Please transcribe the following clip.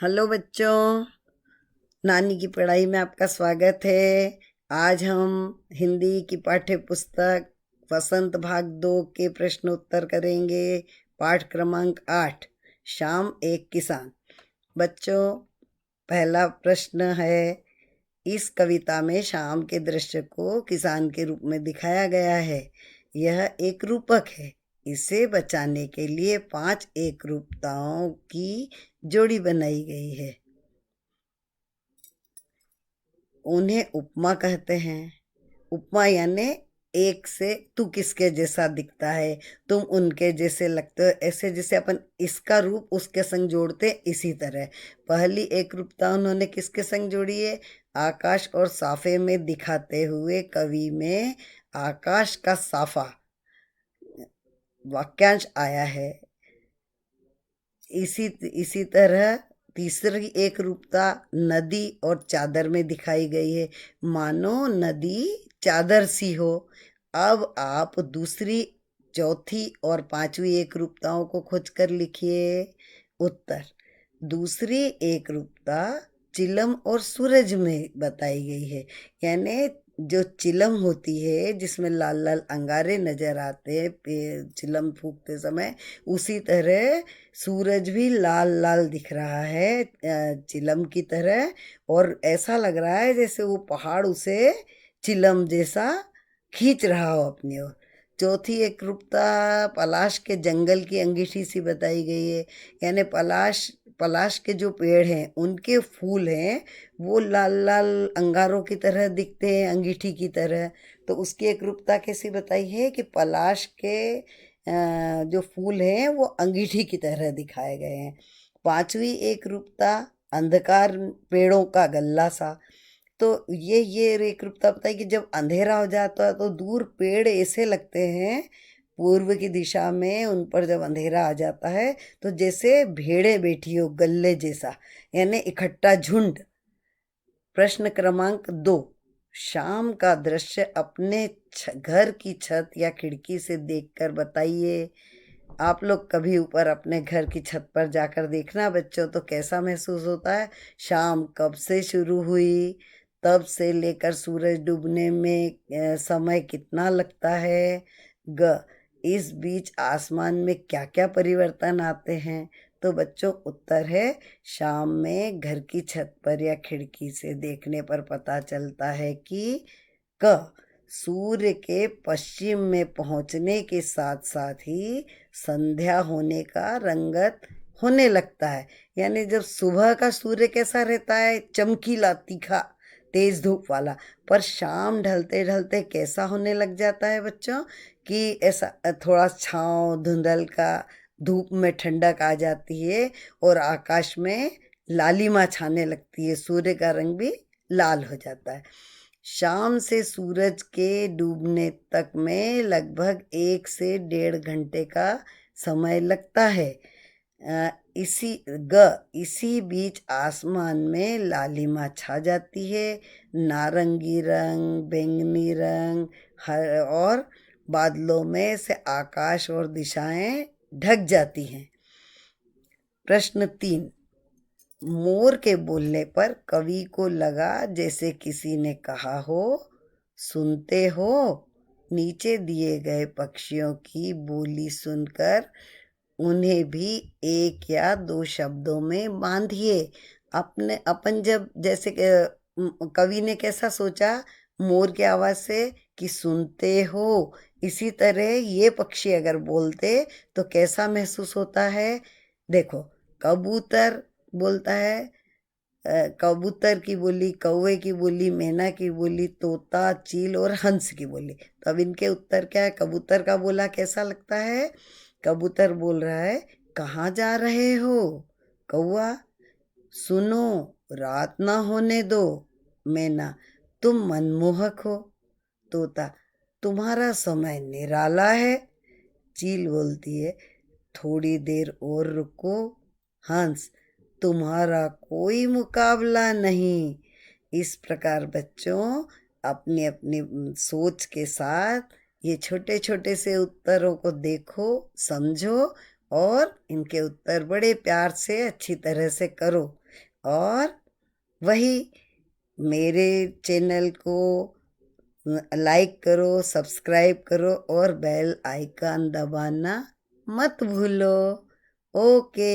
Hello बच्चों, नानी की पढ़ाई में आपका स्वागत है। आज हम हिंदी की पाठ्य पुस्तक वसंत भाग 2 के प्रश्न उत्तर करेंगे। पाठ क्रमांक 8, शाम एक किसान। बच्चों, पहला प्रश्न है, इस कविता में शाम के दृश्य को किसान के रूप में दिखाया गया है। यह एक रूपक है। इसे बचाने के लिए 5 एक रूपताओं की जोड़ी बनाई गई है। उन्हें उपमा कहते हैं। उपमा यानी एक से तू किसके जैसा दिखता है, तुम उनके जैसे लगते हो, ऐसे जैसे अपन इसका रूप उसके संग जोड़ते, इसी तरह पहली एक रूपता उन्होंने किसके संग जोड़ी है? आकाश और साफे में दिखाते हुए कवि में आकाश का साफा वाक्यांश आया है। इसी इसी तरह तीसरी एक रूपता नदी और चादर में दिखाई गई है। मानो नदी चादर सी हो। अब आप दूसरी, चौथी और पांचवी एक रूपताओं को खोजकर लिखिए उत्तर। दूसरी एक रूपता चिलम और सूरज में बताई गई है। यानी जो चिलम होती है जिसमें लाल लाल अंगारे नजर आते हैं चिलम फूकते समय, उसी तरह सूरज भी लाल लाल दिख रहा है चिलम की तरह। और ऐसा लग रहा है जैसे वो पहाड़ उसे चिलम जैसा खींच रहा हो अपनी ओर। चौथी एकरूपता पलाश के जंगल की अंगीठी सी बताई गई है। यानी पलाश पलाश के जो पेड़ हैं उनके फूल हैं वो लाल लाल अंगारों की तरह दिखते हैं, अंगीठी की तरह। तो उसकी एकरूपता कैसी बताई है कि पलाश के जो फूल हैं वो अंगीठी की तरह दिखाए गए हैं। पांचवी एक रूपता अंधकार पेड़ों का गल्ला सा। तो ये एक रूपता बताई कि जब अंधेरा हो जाता है तो दूर पेड़ ऐसे लगते हैं पूर्व की दिशा में, उन पर जब अंधेरा आ जाता है तो जैसे भेड़े बैठी हो गल्ले जैसा, यानी इकट्ठा झुंड। प्रश्न क्रमांक 2, शाम का दृश्य अपने घर की छत या खिड़की से देखकर बताइए। आप लोग कभी ऊपर अपने घर की छत पर जाकर देखना बच्चों, तो कैसा महसूस होता है? शाम कब से शुरू हुई, तब से लेकर सूरज डूबने में समय कितना लगता है? ग, इस बीच आसमान में क्या क्या परिवर्तन आते हैं? तो बच्चों उत्तर है, शाम में घर की छत पर या खिड़की से देखने पर पता चलता है कि क, सूर्य के पश्चिम में पहुंचने के साथ साथ ही संध्या होने का रंगत होने लगता है। यानी जब सुबह का सूर्य कैसा रहता है, चमकीला तीखा तेज धूप वाला, पर शाम ढलते ढलते कैसा होने लग जाता है बच्चों कि ऐसा थोड़ा छाँव धुंधल का, धूप में ठंडक आ जाती है और आकाश में लालिमा छाने लगती है, सूर्य का रंग भी लाल हो जाता है। शाम से सूरज के डूबने तक में लगभग 1 से 1.5 घंटे का समय लगता है। इसी बीच आसमान में लालिमा छा जाती है, नारंगी रंग, बैंगनी रंग, और बादलों में से आकाश और दिशाएं ढक जाती हैं। प्रश्न 3, मोर के बोलने पर कवि को लगा जैसे किसी ने कहा हो, सुनते हो? नीचे दिए गए पक्षियों की बोली सुनकर उन्हें भी एक या दो शब्दों में बांधिए। अपन जब जैसे कवि ने कैसा सोचा मोर की आवाज से कि सुनते हो, इसी तरह ये पक्षी अगर बोलते तो कैसा महसूस होता है? देखो, कबूतर बोलता है, कबूतर की बोली, कौवे की बोली, मैना की बोली, तोता, चील और हंस की बोली। तो अब इनके उत्तर क्या है? कबूतर का बोला कैसा लगता है? कबूतर बोल रहा है, कहाँ जा रहे हो कौआ? सुनो, रात ना होने दो। मैना, तुम मनमोहक हो। तोता, तुम्हारा समय निराला है। चील बोलती है, थोड़ी देर और रुको। हंस, तुम्हारा कोई मुकाबला नहीं। इस प्रकार बच्चों अपनी अपनी सोच के साथ ये छोटे छोटे से उत्तरों को देखो, समझो और इनके उत्तर बड़े प्यार से अच्छी तरह से करो। और वही मेरे चैनल को लाइक करो, सब्सक्राइब करो और बेल आइकन दबाना मत भूलो। ओके।